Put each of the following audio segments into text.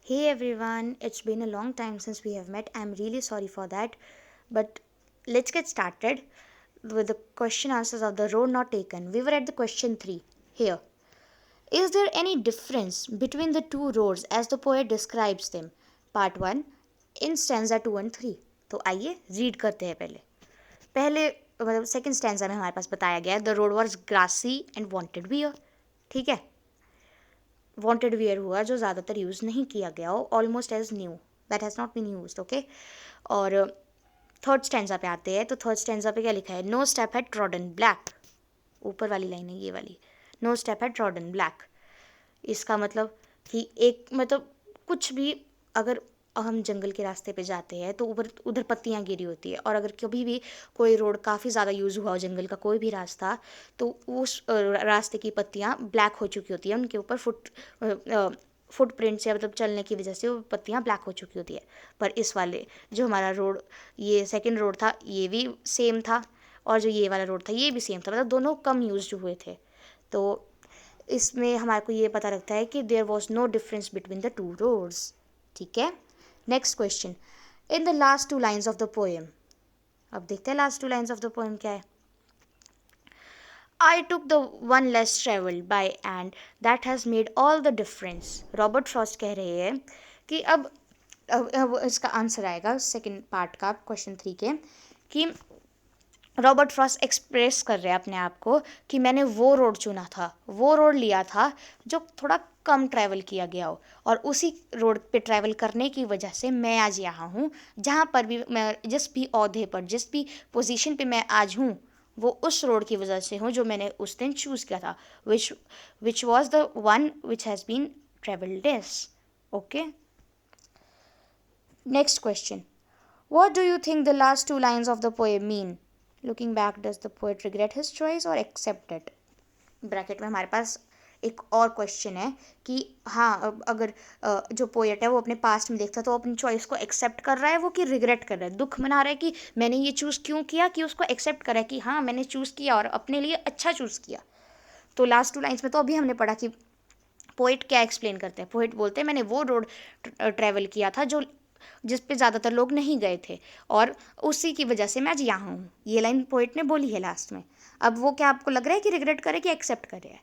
Hey everyone, it's been a long time since we have met. I'm really sorry for that. But let's get started with the question answers of the road not taken. We were at the question 3. Here. Is there any difference between the two roads as the poet describes them? Part 1 in stanza 2 and 3. तो आइए read करते हैं पहले. पहले मतलब second stanza में हमारे पास बताया गया है the road was grassy and wanted wear. ठीक है, वांटेड वियर हुआ जो ज़्यादातर यूज़ नहीं किया गया हो, almost as new, that has not been use. Okay, और थर्ड स्टैंजा पे आते हैं. तो थर्ड स्टैंजा पे क्या लिखा है? No step had trodden black. ऊपर वाली लाइन है ये वाली. No step had trodden black. इसका मतलब कि एक मतलब कुछ भी, अगर हम जंगल के रास्ते पे जाते हैं तो ऊपर उधर पत्तियां गिरी होती है, और अगर कभी भी कोई रोड काफ़ी ज़्यादा यूज़ हुआ हो, जंगल का कोई भी रास्ता, तो उस रास्ते की पत्तियां ब्लैक हो चुकी होती है, उनके ऊपर फुटप्रिंट से मतलब चलने की वजह से वो पत्तियां ब्लैक हो चुकी होती है. पर इस वाले जो हमारा रोड, ये सेकंड रोड था, ये भी सेम था, और जो ये वाला रोड था ये भी सेम था, मतलब दोनों कम यूज हुए थे. तो इसमें हमारे को ये पता लगता है कि there was no difference between the two roads. ठीक है, next question. In the last two lines of the poem. अब देखते हैं last two lines of the poem क्या है. I took the one less traveled by and that has made all the difference. Robert Frost कह रहे हैं कि अब इसका आंसर आएगा सेकंड पार्ट का क्वेश्चन 3 के, कि रॉबर्ट फ्रॉस्ट एक्सप्रेस कर रहे हैं अपने आप को कि मैंने वो रोड चुना था, वो रोड लिया था जो थोड़ा कम ट्रैवल किया गया हो, और उसी रोड पे ट्रैवल करने की वजह से मैं आज यहाँ हूँ, जहाँ पर भी मैं, जिस भी ओहदे पर, जिस भी पोजीशन पे मैं आज हूँ, वो उस रोड की वजह से हूँ जो मैंने उस दिन चूज़ किया था, which was the one which has been travelled less. Okay, next question. What do you think the last two lines of the poem mean? Looking back, does the poet regret his choice or accept it? Bracket में हमारे पास एक और question है कि हाँ, अब अगर जो पोएट है वो अपने पास्ट में देखता है तो वो अपनी चॉइस को एक्सेप्ट कर रहा है, वो कि रिग्रेट कर रहा है, दुख मना रहा है कि मैंने ये चूज़ क्यों किया, कि उसको एक्सेप्ट करा है कि हाँ मैंने चूज़ किया और अपने लिए अच्छा चूज़ किया. तो लास्ट टू लाइन्स में तो अभी हमने पढ़ा कि पोइट क्या एक्सप्लेन करते हैं. पोइट बोलते हैं मैंने वो रोड ट्रैवल किया था जो जिस पे ज़्यादातर लोग नहीं गए थे, और उसी की वजह से मैं आज यहाँ हूँ. ये लाइन पोइट ने बोली है लास्ट में. अब वो क्या आपको लग रहा है कि रिग्रेट करे कि एक्सेप्ट करे?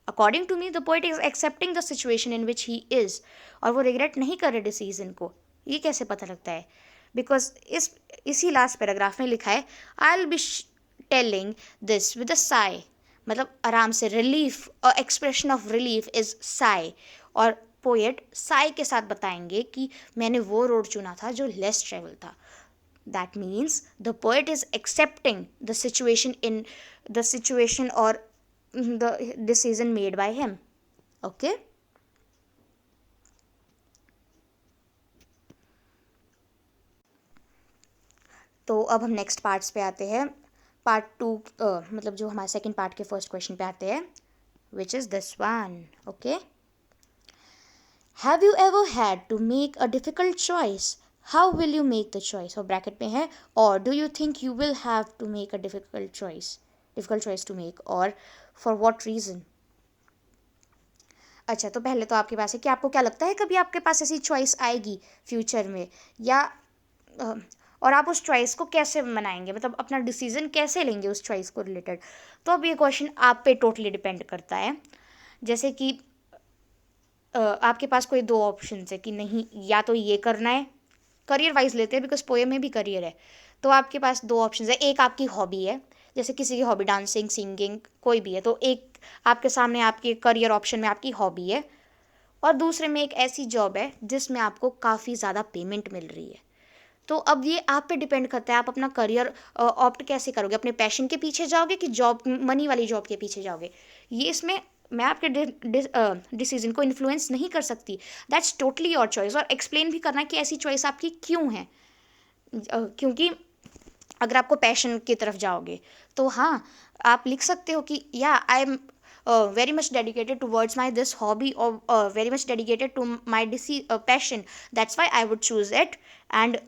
According to me the poet is accepting the situation in which he is, और वो रिग्रेट नहीं कर रहे डिसीजन को. ये कैसे पता लगता है? बिकॉज इसी लास्ट पैराग्राफ में लिखा है I will be telling this with a Sai, मतलब आराम से, relief, expression of relief is Sai, और पोएट साई के साथ बताएंगे कि मैंने वो रोड चुना था जो लेस ट्रेवल था. That means the poet is accepting the situation in the situation और the decision made by him. Okay, तो अब हम नेक्स्ट पार्ट्स पे आते हैं. पार्ट 2 मतलब जो हमारे सेकंड पार्ट के फर्स्ट क्वेश्चन पे आते हैं, which is this one. Okay, have you ever had to make a difficult choice? How will you make the choice? और ब्रैकेट में है, और do you think you will have to make a difficult choice to make, और for what reason? अच्छा, तो पहले तो आपके पास है कि आपको क्या लगता है कभी आपके पास ऐसी चॉइस आएगी फ्यूचर में, या और आप उस चॉइस को कैसे मनाएंगे, मतलब अपना डिसीजन कैसे लेंगे उस चॉइस को रिलेटेड? तो अब ये क्वेश्चन आप पे टोटली डिपेंड करता है. जैसे कि आपके पास कोई दो ऑप्शन है कि नहीं, या तो ये करना है, करियर वाइज लेते हैं बिकॉज पोएम में भी करियर है. तो आपके पास दो ऑप्शन है. एक आपकी हॉबी है, जैसे किसी की हॉबी डांसिंग, सिंगिंग, कोई भी है, तो एक आपके सामने आपके करियर ऑप्शन में आपकी हॉबी है, और दूसरे में एक ऐसी जॉब है जिसमें आपको काफ़ी ज़्यादा पेमेंट मिल रही है. तो अब ये आप पे डिपेंड करता है आप अपना करियर ऑप्ट कैसे करोगे, अपने पैशन के पीछे जाओगे कि जॉब, मनी वाली जॉब के पीछे जाओगे. ये इसमें मैं आपके डिसीजन को इन्फ्लुएंस नहीं कर सकती. दैट्स टोटली योर चॉइस, और एक्सप्लेन भी करना कि ऐसी चॉइस आपकी क्यों है. क्योंकि अगर आपको पैशन की तरफ जाओगे तो हाँ, आप लिख सकते हो कि या I am very much dedicated towards my this hobby, or very much dedicated to my passion, that's why I would choose it, and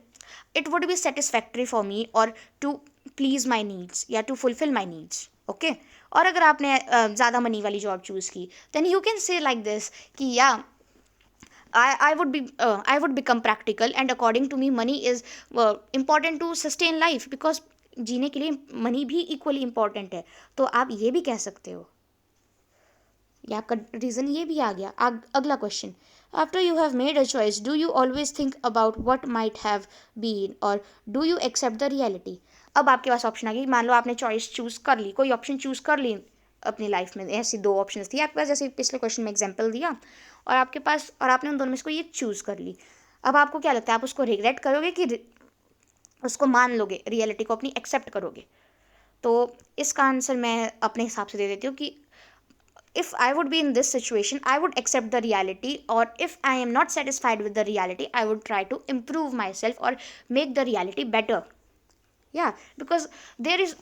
it would be satisfactory for me or to please my needs या to fulfill my needs. okay, और अगर आपने ज़्यादा money वाली job choose की, then you can say like this कि या I would become practical, and according to me money is important to sustain life, because जीने के लिए मनी भी इक्वली इंपॉर्टेंट है. तो आप ये भी कह सकते हो. या आपका रीज़न ये भी आ गया. अगला question. After you have made a choice, do you always think about what might have been, और do you accept the reality. अब आपके पास ऑप्शन आ गई. मान लो आपने चॉइस चूज़ कर ली, कोई ऑप्शन चूज़ कर ली अपनी लाइफ में. ऐसी दो ऑप्शन थी आपके पास, जैसे पिछले क्वेश्चन में एग्जाम्पल दिया, और आपके पास, और आपने उन दोनों में से कोई एक चूज़ कर ली. अब आपको क्या लगता है, आप उसको रिग्रेट करोगे कि उसको मान लोगे, रियलिटी को अपनी एक्सेप्ट करोगे. तो इसका आंसर मैं अपने हिसाब से दे देती हूँ कि if I would be in this situation, I would accept the reality, or if I am not satisfied with the reality, I would try to improve myself or make the reality better. Yeah, because there is,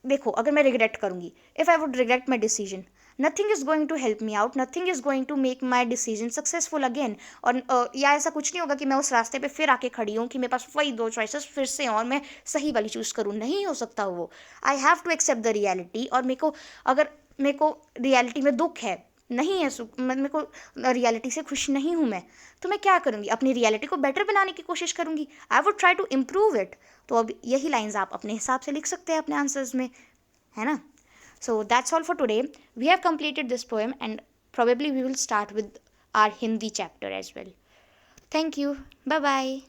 देखो अगर मैं regret करूँगी, if I would regret my decision, nothing is going to help me out, nothing is going to make my decision successful again. और या ऐसा कुछ नहीं होगा कि मैं उस रास्ते पे फिर आके खड़ी हूँ कि मेरे पास वही दो चॉइसेस फिर से और मैं सही वाली चूज़ करूँ. नहीं हो सकता वो. I have to accept the reality. और मेरे को, अगर मेरे को रियलिटी में दुख है, नहीं है सुख, मेरे को रियलिटी से खुश नहीं हूँ मैं, तो मैं क्या करूँगी, अपनी रियलिटी को बेटर बनाने की कोशिश करूँगी. I would try to improve it. तो अब यही लाइंस आप अपने हिसाब से लिख सकते हैं अपने आंसर्स में, है ना. So that's all for today. We have completed this poem, and probably we will start with our Hindi chapter as well. Thank you. Bye bye.